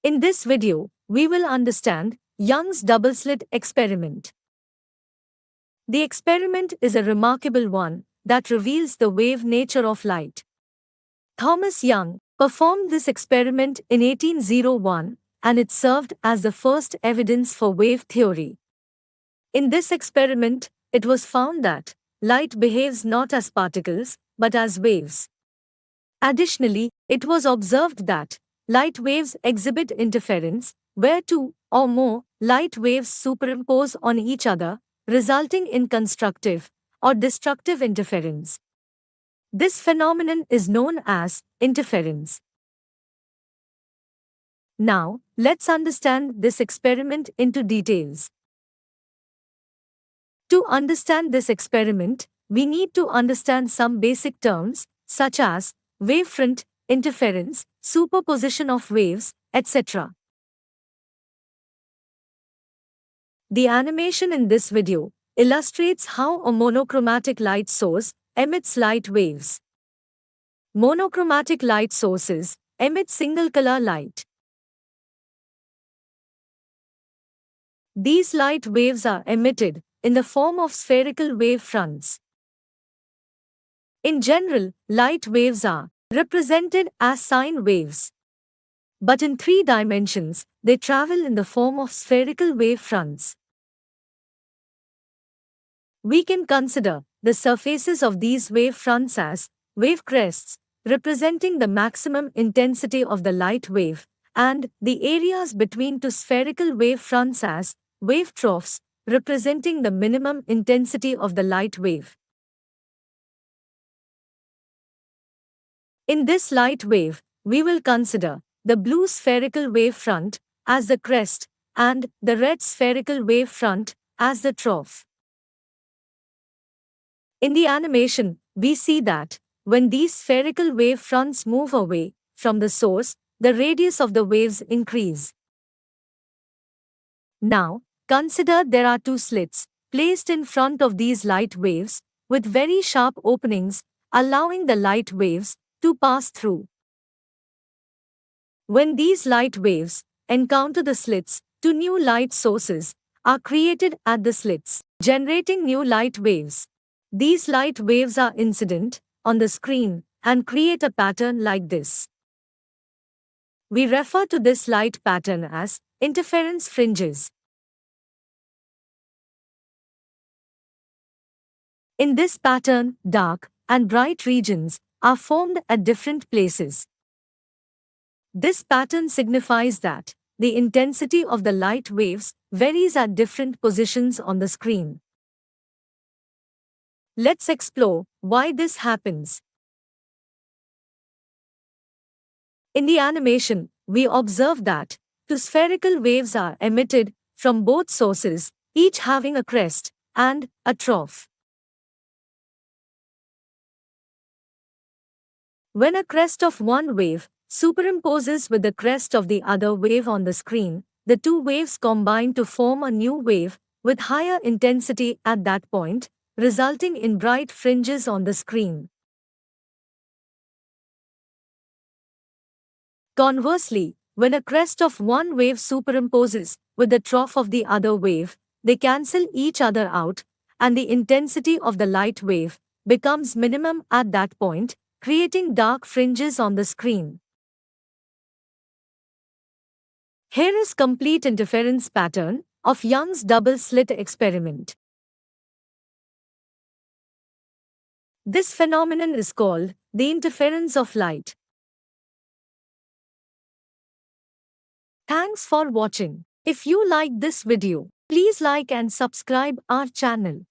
In this video, we will understand Young's double-slit experiment. The experiment is a remarkable one that reveals the wave nature of light. Thomas Young performed this experiment in 1801, and it served as the first evidence for wave theory. In this experiment, it was found that light behaves not as particles, but as waves. Additionally, it was observed that light waves exhibit interference, where two or more light waves superimpose on each other, resulting in constructive or destructive interference. This phenomenon is known as interference. Now, let's understand this experiment into details. To understand this experiment, we need to understand some basic terms, such as wavefront, interference, superposition of waves, etc. The animation in this video illustrates how a monochromatic light source emits light waves. Monochromatic light sources emit single-color light. These light waves are emitted in the form of spherical wave fronts. In general, light waves are represented as sine waves. But in 3 dimensions, they travel in the form of spherical wave fronts. We can consider the surfaces of these wave fronts as wave crests, representing the maximum intensity of the light wave, and the areas between two spherical wave fronts as wave troughs, representing the minimum intensity of the light wave. In this light wave, we will consider the blue spherical wave front as the crest and the red spherical wave front as the trough. In the animation, we see that when these spherical wave fronts move away from the source, the radius of the waves increase. Now, consider there are 2 slits placed in front of these light waves with very sharp openings, allowing the light waves to pass through. When these light waves encounter the slits, 2 new light sources are created at the slits, generating new light waves. These light waves are incident on the screen and create a pattern like this. We refer to this light pattern as interference fringes. In this pattern, dark and bright regions are formed at different places. This pattern signifies that the intensity of the light waves varies at different positions on the screen. Let's explore why this happens. In the animation, we observe that 2 spherical waves are emitted from both sources, each having a crest and a trough. When a crest of one wave superimposes with the crest of the other wave on the screen, the 2 waves combine to form a new wave with higher intensity at that point, resulting in bright fringes on the screen. Conversely, when a crest of one wave superimposes with the trough of the other wave, they cancel each other out, and the intensity of the light wave becomes minimum at that point, creating dark fringes on the screen. Here is complete interference pattern of Young's double-slit experiment. This phenomenon is called the interference of light. Thanks for watching. If you like this video, please like and subscribe our channel.